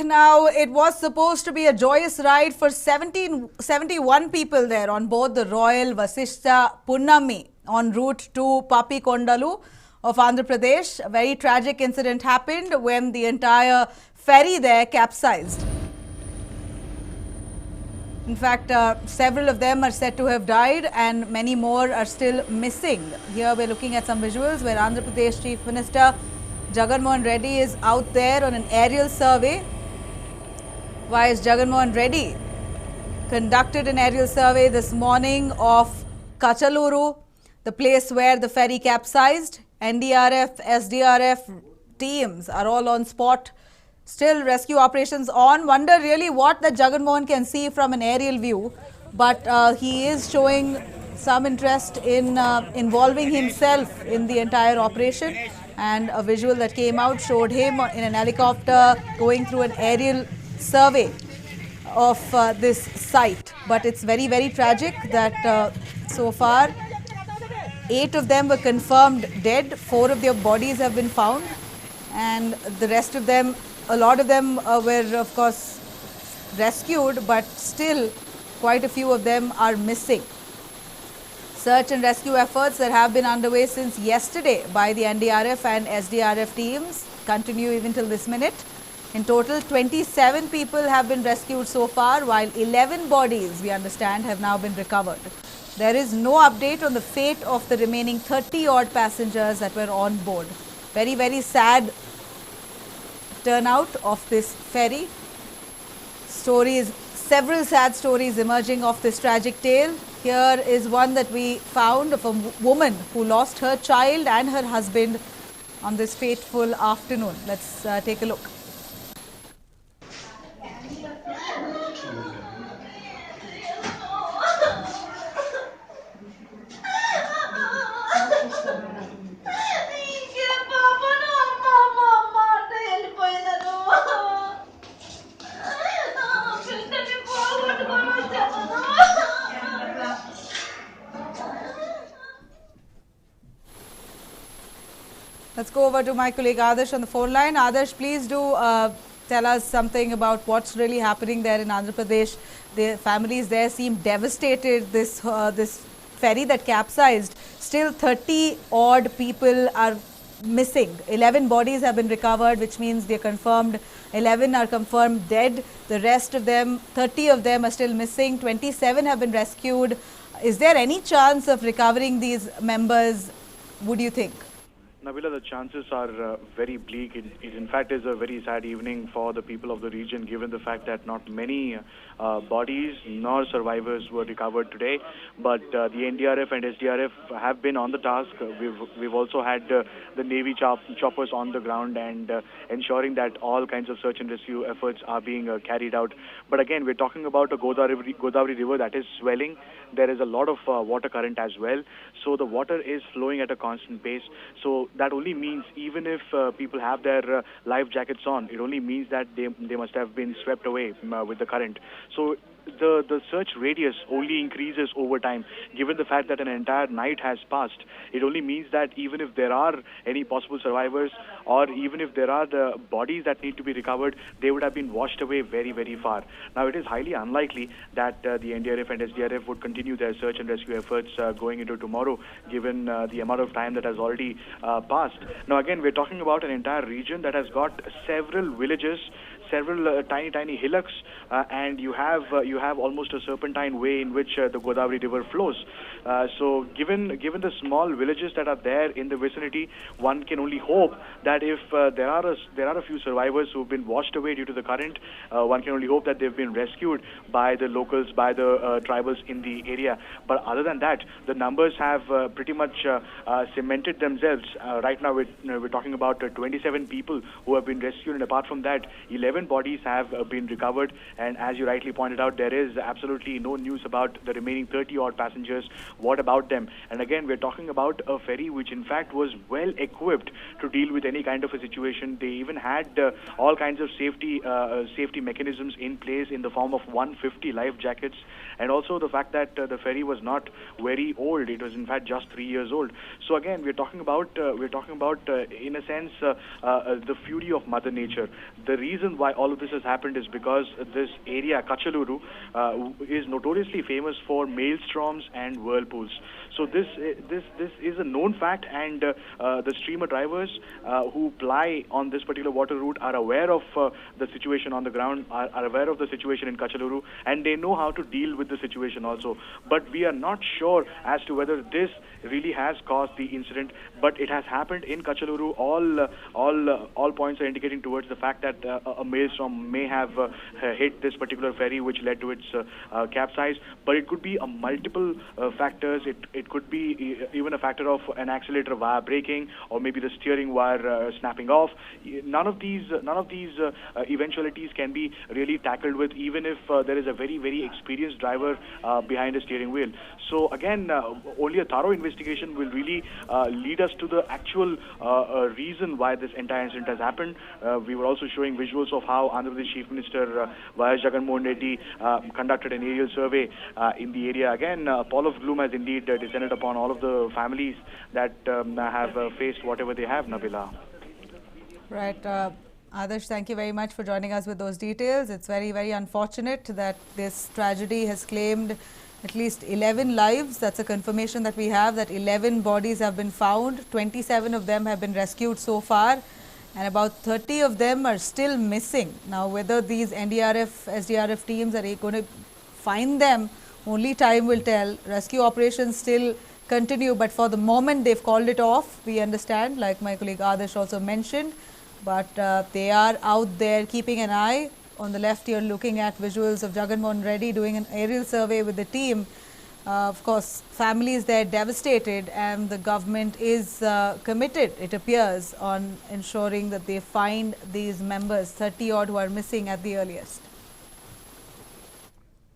Now, it was supposed to be a joyous ride for 71 people there on board the Royal Vasishtha Punnami en route to Papikondalu of Andhra Pradesh. A very tragic incident happened when the entire ferry there capsized. In fact, several of them are said to have died and many more are still missing. Here we're looking at some visuals where Andhra Pradesh Chief Minister Jagan Mohan Reddy is out there on an aerial survey. YS Jagan Mohan Reddy conducted an aerial survey this morning of Kachaluru, the place where the ferry capsized. NDRF, SDRF teams are all on spot. Still rescue operations on. Wonder really what that Jagan Mohan can see from an aerial view. But he is showing some interest in involving himself in the entire operation. And a visual that came out showed him in an helicopter going through an aerial survey of this site. But it's very, very tragic that so far 8 of them were confirmed dead. 4 of their bodies have been found, and the rest of them, a lot of them were of course rescued, but still quite a few of them are missing. Search and rescue efforts that have been underway since yesterday by the NDRF and SDRF teams continue even till this minute. In total, 27 people have been rescued so far, while 11 bodies, we understand, have now been recovered. There is no update on the fate of the remaining 30-odd passengers that were on board. Very, very sad turnout of this ferry. Stories, several sad stories emerging of this tragic tale. Here is one that we found of a woman who lost her child and her husband on this fateful afternoon. Let's take a look. Let's go over to my colleague Adarsh on the phone line. Adarsh, please do tell us something about what's really happening there in Andhra Pradesh. The families there seem devastated. This ferry that capsized, still 30-odd people are missing. 11 bodies have been recovered, which means they're confirmed. 11 are confirmed dead. The rest of them, 30 of them are still missing. 27 have been rescued. Is there any chance of recovering these members, would you think? Nabila, the chances are very bleak. It in fact is a very sad evening for the people of the region, given the fact that not many bodies nor survivors were recovered today. But the NDRF and SDRF have been on the task. We've also had the Navy choppers on the ground and ensuring that all kinds of search and rescue efforts are being carried out. But again, we're talking about a Godavari river that is swelling. There is a lot of water current as well. So the water is flowing at a constant pace. So that only means even if people have their life jackets on, it only means that they must have been swept away with the current. So the search radius only increases over time. Given the fact that an entire night has passed, it only means that even if there are any possible survivors or even if there are the bodies that need to be recovered, they would have been washed away very, very far. Now, it is highly unlikely that the NDRF and SDRF would continue their search and rescue efforts going into tomorrow, given the amount of time that has already passed. Now, again, we're talking about an entire region that has got several villages, several tiny hillocks, and you have almost a serpentine way in which the Godavari river flows. So given the small villages that are there in the vicinity, one can only hope that if there are a few survivors who have been washed away due to the current, one can only hope that they've been rescued by the locals, by the tribals in the area. But other than that, the numbers have pretty much cemented themselves. Right now, we're talking about 27 people who have been rescued, and apart from that, 11 bodies have been recovered. And as you rightly pointed out, there is absolutely no news about the remaining 30-odd passengers. What about them? And again, we're talking about a ferry which in fact was well equipped to deal with any kind of a situation. They even had all kinds of safety mechanisms in place in the form of 150 life jackets, and also the fact that the ferry was not very old. It was in fact just 3 years old. So again, we're talking about in a sense the fury of Mother Nature. The reason why why all of this has happened is because this area, Kachaluru, is notoriously famous for maelstroms and whirlpools. So this is a known fact, and the streamer drivers who ply on this particular water route are aware of the situation on the ground, are aware of the situation in Kachaluru, and they know how to deal with the situation also. But we are not sure as to whether this really has caused the incident, but it has happened in Kachaluru. All points are indicating towards the fact that a maelstrom may have hit this particular ferry, which led to its capsize. But it could be a multiple factors. It could be even a factor of an accelerator wire breaking, or maybe the steering wire snapping off. None of these eventualities can be really tackled with, even if there is a very experienced driver behind a steering wheel. So again, only a thorough investigation will really lead us to the actual reason why this entire incident has happened. We were also showing visuals of how Andhra Pradesh Chief Minister Jagan Mohan Reddy conducted an aerial survey in the area. Again, a pall of gloom has indeed descended upon all of the families that have faced whatever they have, Nabila. Right. Adarsh, thank you very much for joining us with those details. It's very unfortunate that this tragedy has claimed at least 11 lives. That's a confirmation that we have, that 11 bodies have been found. 27 of them have been rescued so far, and about 30 of them are still missing. Now, whether these NDRF, SDRF teams are going to find them, only time will tell. Rescue operations still continue, but for the moment they've called it off, we understand, like my colleague Adarsh also mentioned. But they are out there keeping an eye. On the left, you're looking at visuals of Jagan Mohan Reddy doing an aerial survey with the team. Of course, families there devastated, and the government is committed, it appears, on ensuring that they find these members, 30 odd, who are missing at the earliest.